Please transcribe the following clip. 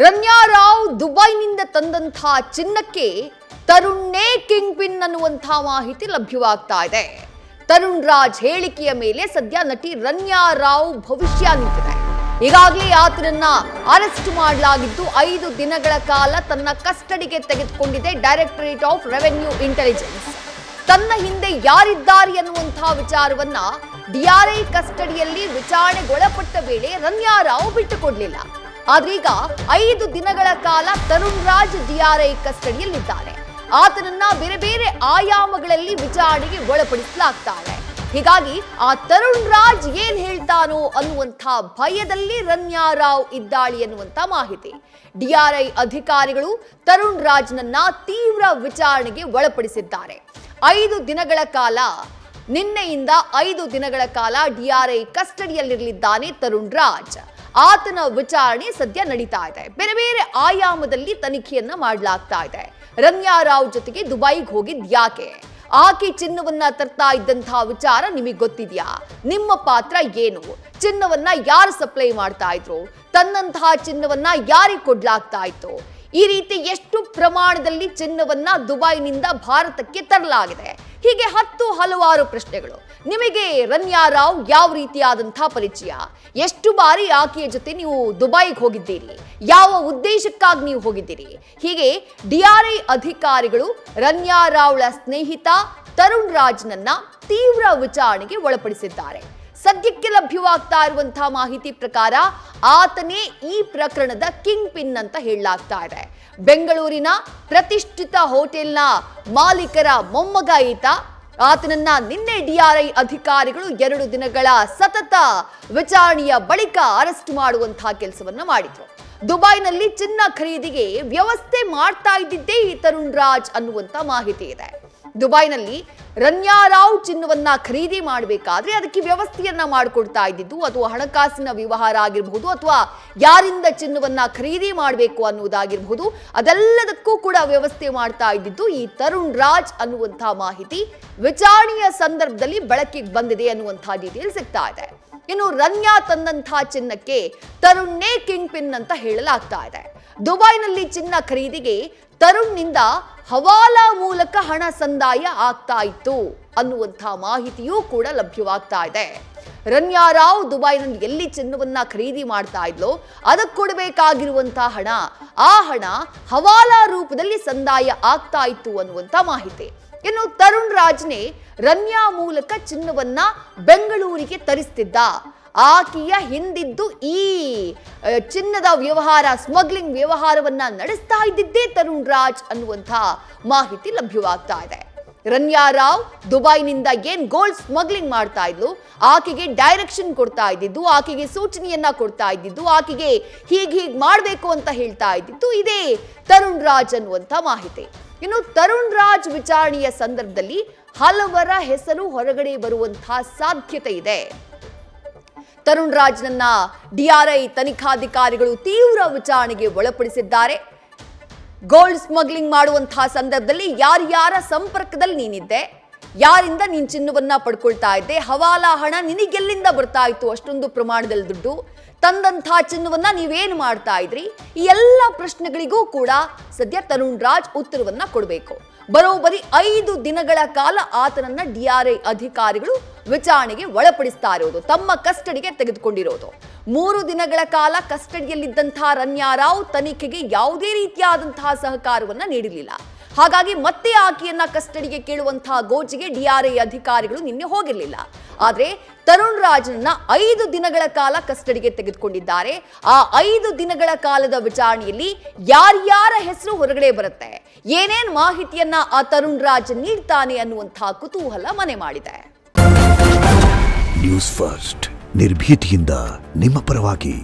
ರನ್ಯಾ ರಾವ್ ದುಬೈನಿಂದ ತಂದಂಥ ಚಿನ್ನಕ್ಕೆ ತರುಣ್ನೇ king pin ಅನ್ನುವಂಥ ಮಾಹಿತಿ ಲಭ್ಯವಾಗ್ತಾ ಇದೆ. ತರುಣ್ ರಾಜ್ ಹೇಳಿಕೆಯ ಮೇಲೆ ಸದ್ಯ ನಟಿ ರನ್ಯಾ ರಾವ್ ಭವಿಷ್ಯ ನಿಂತಿದೆ. ಈಗಾಗಲೇ ಆತನನ್ನ ಅರೆಸ್ಟ್ ಮಾಡಲಾಗಿದ್ದು 5 ದಿನಗಳ ಕಾಲ ತನ್ನ ಕಸ್ಟಡಿಗೆ ತೆಗೆದುಕೊಂಡಿದೆ ಡೈರೆಕ್ಟರೇಟ್ ಆಫ್ ರೆವೆನ್ಯೂ ಇಂಟೆಲಿಜೆನ್ಸ್. ತನ್ನ ಹಿಂದೆ ಯಾರಿದ್ದಾರೆ ಅನ್ನುವಂಥ ವಿಚಾರವನ್ನ ಡಿಆರ್ಐ ಕಸ್ಟಡಿಯಲ್ಲಿ ವಿಚಾರಣೆಗೊಳಪಟ್ಟ ವೇಳೆ ರನ್ಯಾ ರಾವ್ ಬಿಟ್ಟುಕೊಡ್ಲಿಲ್ಲ. ಆದ್ರೀಗ 5 ದಿನಗಳ ಕಾಲ ತರುಣ್ ರಾಜ್ ಡಿಆರ್ಐ ಕಸ್ಟಡಿಯಲ್ಲಿದ್ದಾರೆ. ಆತನನ್ನ ಬೇರೆ ಬೇರೆ ಆಯಾಮಗಳಲ್ಲಿ ವಿಚಾರಣೆಗೆ ಒಳಪಡಿಸಲಾಗ್ತಾ ಇದೆ. ಹೀಗಾಗಿ ಆ ತರುಣ್ ರಾಜ್ ಏನ್ ಹೇಳ್ತಾನೋ ಅನ್ನುವಂಥ ಭಯದಲ್ಲಿ ರನ್ಯಾ ರಾವ್ ಇದ್ದಾಳಿ ಅನ್ನುವಂಥ ಮಾಹಿತಿ. ಡಿಆರ್ಐ ಅಧಿಕಾರಿಗಳು ತರುಣ್ ರಾಜ್ನನ್ನ ತೀವ್ರ ವಿಚಾರಣೆಗೆ ಒಳಪಡಿಸಿದ್ದಾರೆ. 5 ದಿನಗಳ ಕಾಲ ನಿನ್ನೆಯಿಂದ 5 ದಿನಗಳ ಕಾಲ ಡಿಆರ್ಐ ಕಸ್ಟಡಿಯಲ್ಲಿರಲಿದ್ದಾನೆ ತರುಣ್ ರಾಜ್. ಆತನ ವಿಚಾರಣೆ ಸದ್ಯ ನಡೀತಾ ಇದೆ. ಬೇರೆ ಬೇರೆ ಆಯಾಮದಲ್ಲಿ ತನಿಖೆಯನ್ನ ಮಾಡಲಾಗ್ತಾ ಇದೆ. ರನ್ಯಾ ರಾವ್ ಜೊತೆಗೆ ದುಬೈಗೆ ಹೋಗಿದ್ ಯಾಕೆ? ಆಕೆ ಚಿನ್ನವನ್ನ ತರ್ತಾ ಇದ್ದಂತಹ ವಿಚಾರ ನಿಮಗೆ ಗೊತ್ತಿದ್ಯಾ? ನಿಮ್ಮ ಪಾತ್ರ ಏನು? ಚಿನ್ನವನ್ನ ಯಾರು ಸಪ್ಲೈ ಮಾಡ್ತಾ ಇದ್ರು? ತನ್ನಂತಹ ಚಿನ್ನವನ್ನ ಯಾರಿಗೆ ಕೊಡ್ಲಾಗ್ತಾ ಇತ್ತು? ಈ ರೀತಿ ಎಷ್ಟು ಪ್ರಮಾಣದಲ್ಲಿ ಚಿನ್ನವನ್ನ ದುಬೈನಿಂದ ಭಾರತಕ್ಕೆ ತರಲಾಗಿದೆ? ಹೀಗೆ ಹಲವಾರು ಪ್ರಶ್ನೆಗಳು. ನಿಮಗೆ ರನ್ಯಾ ರಾವ್ ಯಾವ ರೀತಿಯಾದಂತಹ ಪರಿಚಯ? ಎಷ್ಟು ಬಾರಿ ಆಕೆಯ ಜೊತೆ ನೀವು ದುಬೈಗೆ ಹೋಗಿದ್ದೀರಿ? ಯಾವ ಉದ್ದೇಶಕ್ಕಾಗಿ ನೀವು ಹೋಗಿದ್ದೀರಿ? ಹೀಗೆ ಡಿಆರ್ಐ ಅಧಿಕಾರಿಗಳು ರನ್ಯಾ ರಾವ್ಳ ಸ್ನೇಹಿತ ತರುಣ್ ರಾಜ್ನನ್ನ ತೀವ್ರ ವಿಚಾರಣೆಗೆ ಒಳಪಡಿಸಿದ್ದಾರೆ. ಸದ್ಯಕ್ಕೆ ಲಭ್ಯವಾಗ್ತಾ ಇರುವಂತಹ ಮಾಹಿತಿ ಪ್ರಕಾರ ಆತನೇ ಈ ಪ್ರಕರಣದ ಕಿಂಗ್ ಪಿನ್ ಅಂತ ಹೇಳಲಾಗ್ತಾ ಇದೆ. ಬೆಂಗಳೂರಿನ ಪ್ರತಿಷ್ಠಿತ ಹೋಟೆಲ್ನ ಮಾಲೀಕರ ಮೊಮ್ಮಗ ಈತ. ಆತನನ್ನ ನಿನ್ನೆ ಡಿಆರ್ಐ ಅಧಿಕಾರಿಗಳು 2 ದಿನಗಳ ಸತತ ವಿಚಾರಣೆಯ ಬಳಿಕ ಅರೆಸ್ಟ್ ಮಾಡುವಂತಹ ಕೆಲಸವನ್ನ ಮಾಡಿದ್ರು. ದುಬೈನಲ್ಲಿ ಚಿನ್ನ ಖರೀದಿಗೆ ವ್ಯವಸ್ಥೆ ಮಾಡ್ತಾ ಇದ್ದಿದ್ದೇ ಈ ತರುಣ್ ರಾಜ್ ಅನ್ನುವಂತ ಮಾಹಿತಿ ಇದೆ. ದುಬೈನಲ್ಲಿ ರನ್ಯಾ ರಾವ್ ಚಿನ್ನವನ್ನ ಖರೀದಿ ಮಾಡಬೇಕಾದ್ರೆ ಅದಕ್ಕೆ ವ್ಯವಸ್ಥೆಯನ್ನ ಮಾಡಿಕೊಡ್ತಾ ಇದ್ದಿದ್ದು, ಅದು ಹಣಕಾಸಿನ ವ್ಯವಹಾರ ಆಗಿರಬಹುದು ಅಥವಾ ಯಾರಿಂದ ಚಿನ್ನವನ್ನ ಖರೀದಿ ಮಾಡಬೇಕು ಅನ್ನುವುದಾಗಿರಬಹುದು, ಅದೆಲ್ಲದಕ್ಕೂ ಕೂಡ ವ್ಯವಸ್ಥೆ ಮಾಡ್ತಾ ಇದ್ದಿದ್ದು ಈ ತರುಣ್ ರಾಜ್ ಅನ್ನುವಂಥ ಮಾಹಿತಿ ವಿಚಾರಣೆಯ ಸಂದರ್ಭದಲ್ಲಿ ಬೆಳಕಿಗೆ ಬಂದಿದೆ ಅನ್ನುವಂಥ ಡೀಟೇಲ್ ಸಿಗ್ತಾ ಇದೆ. ಇನ್ನು ರನ್ಯಾ ತಂದಂಥ ಚಿನ್ನಕ್ಕೆ ತರುಣ್ನೇ ಕಿಂಗ್ ಪಿನ್ ಅಂತ ಹೇಳಲಾಗ್ತಾ ಇದೆ. ದುಬೈನಲ್ಲಿ ಚಿನ್ನ ಖರೀದಿಗೆ ತರುಣ್ನಿಂದ ಹವಾಲಾ ಮೂಲಕ ಹಣ ಸಂದಾಯ ಆಗ್ತಾ ಇತ್ತು ಅನ್ನುವಂಥ ಮಾಹಿತಿಯೂ ಕೂಡ ಲಭ್ಯವಾಗ್ತಾ ಇದೆ. ರನ್ಯಾ ರಾವ್ ದುಬೈನಲ್ಲಿ ಎಲ್ಲಿ ಚಿನ್ನವನ್ನ ಖರೀದಿ ಮಾಡ್ತಾ ಇದ್ಲೋ ಅದಕ್ಕೆ ಕೊಡಬೇಕಾಗಿರುವಂತಹ ಹಣ, ಆ ಹಣ ಹವಾಲಾ ರೂಪದಲ್ಲಿ ಸಂದಾಯ ಆಗ್ತಾ ಇತ್ತು ಅನ್ನುವಂಥ ಮಾಹಿತಿ. ಇನ್ನು ತರುಣ್ ರಾಜ್ನೇ ರನ್ಯಾ ಮೂಲಕ ಚಿನ್ನವನ್ನ ಬೆಂಗಳೂರಿಗೆ ತರಿಸ್ತಿದ್ದ. ಆಕೆಯ ಹಿಂದಿದ್ದು ಈ ಚಿನ್ನದ ವ್ಯವಹಾರ, ಸ್ಮಗ್ಲಿಂಗ್ ವ್ಯವಹಾರವನ್ನ ನಡೆಸ್ತಾ ಇದ್ದಿದ್ದೇ ತರುಣ್ ರಾಜ್ ಅನ್ನುವಂಥ ಮಾಹಿತಿ ಲಭ್ಯವಾಗ್ತಾ ಇದೆ. ರನ್ಯಾ ರಾವ್ ದುಬೈನಿಂದ ಏನ್ ಗೋಲ್ಡ್ ಸ್ಮಗ್ಲಿಂಗ್ ಮಾಡ್ತಾ ಇದ್ಲು, ಆಕೆಗೆ ಡೈರೆಕ್ಷನ್ ಕೊಡ್ತಾ ಇದ್ದಿದ್ದು, ಆಕೆಗೆ ಸೂಚನೆಯನ್ನ ಕೊಡ್ತಾ ಇದ್ದಿದ್ದು, ಆಕೆಗೆ ಹೀಗೆ ಮಾಡಬೇಕು ಅಂತ ಹೇಳ್ತಾ ಇದ್ದಿದ್ದು ಇದೇ ತರುಣ್ ರಾಜ್ ಅನ್ನುವಂಥ ಮಾಹಿತಿ. ಇನ್ನು ತರುಣ್ ರಾಜ್ ವಿಚಾರಣೆಯ ಸಂದರ್ಭದಲ್ಲಿ ಹಲವರ ಹೆಸರು ಹೊರಗಡೆ ಬರುವಂತಹ ಸಾಧ್ಯತೆ ಇದೆ. ತರುಣ್ ರಾಜ್ನನ್ನ ಡಿಆರ್ಐ ತನಿಖಾಧಿಕಾರಿಗಳು ತೀವ್ರ ವಿಚಾರಣೆಗೆ ಒಳಪಡಿಸಿದ್ದಾರೆ. ಗೋಲ್ಡ್ ಸ್ಮಗ್ಲಿಂಗ್ ಮಾಡುವಂತಹ ಸಂದರ್ಭದಲ್ಲಿ ಯಾರ್ಯಾರ ಸಂಪರ್ಕದಲ್ಲಿ ನೀನಿದ್ದೆ, ಯಾರಿಂದ ನೀನ್ ಚಿನ್ನವನ್ನ ಪಡ್ಕೊಳ್ತಾ ಇದ್ದೆ, ಹವಾಲಾ ಹಣ ನಿನಗೆಲ್ಲಿಂದ ಬರ್ತಾ ಇತ್ತು ಅಷ್ಟೊಂದು ಪ್ರಮಾಣದಲ್ಲಿ ದುಡ್ಡು, ತಂದಂಥ ಚಿನ್ನವನ್ನ ನೀವೇನು ಮಾಡ್ತಾ ಇದ್ರಿ? ಈ ಎಲ್ಲ ಪ್ರಶ್ನೆಗಳಿಗೂ ಕೂಡ ಸದ್ಯ ತರುಣ್ ರಾಜ್ ಉತ್ತರವನ್ನ ಕೊಡಬೇಕು. ಬರೋಬ್ಬರಿ 5 ದಿನಗಳ ಕಾಲ ಆತನನ್ನ ಡಿಆರ್ಐ ಅಧಿಕಾರಿಗಳು ವಿಚಾರಣೆಗೆ ಒಳಪಡಿಸ್ತಾ ಇರೋದು, ತಮ್ಮ ಕಸ್ಟಡಿಗೆ ತೆಗೆದುಕೊಂಡಿರೋದು. 3 ದಿನಗಳ ಕಾಲ ಕಸ್ಟಡಿಯಲ್ಲಿದ್ದಂತಹ ರನ್ಯಾ ರಾವ್ ತನಿಖೆಗೆ ಯಾವುದೇ ರೀತಿಯಾದಂತಹ ಸಹಕಾರವನ್ನ ನೀಡಿರಲಿಲ್ಲ. ಹಾಗಾಗಿ ಮತ್ತೆ ಆಕೆಯನ್ನ ಕಸ್ಟಡಿಗೆ ಕೇಳುವಂತಹ ಗೋಜಿಗೆ ಡಿಆರ್ಐ ಅಧಿಕಾರಿಗಳು ನಿನ್ನೆ ಹೋಗಿರಲಿಲ್ಲ. ಆದ್ರೆ ತರುಣ್ ರಾಜ್ನನ್ನ 5 ದಿನಗಳ ಕಾಲ ಕಸ್ಟಡಿಗೆ ತೆಗೆದುಕೊಂಡಿದ್ದಾರೆ. ಆ 5 ದಿನಗಳ ಕಾಲದ ವಿಚಾರಣೆಯಲ್ಲಿ ಯಾರ್ಯಾರ ಹೆಸರು ಹೊರಗಡೆ ಬರುತ್ತೆ, ಏನೇನ್ ಮಾಹಿತಿಯನ್ನ ಆ ತರುಣ್ ರಾಜ್ ನೀಡ್ತಾನೆ ಅನ್ನುವಂತಹ ಕುತೂಹಲ ಮನೆ ಮಾಡಿದೆ. ನ್ಯೂಸ್ ಫಸ್ಟ್, ನಿರ್ಭೀತಿಯಿಂದ ನಿಮ್ಮ ಪರವಾಗಿ.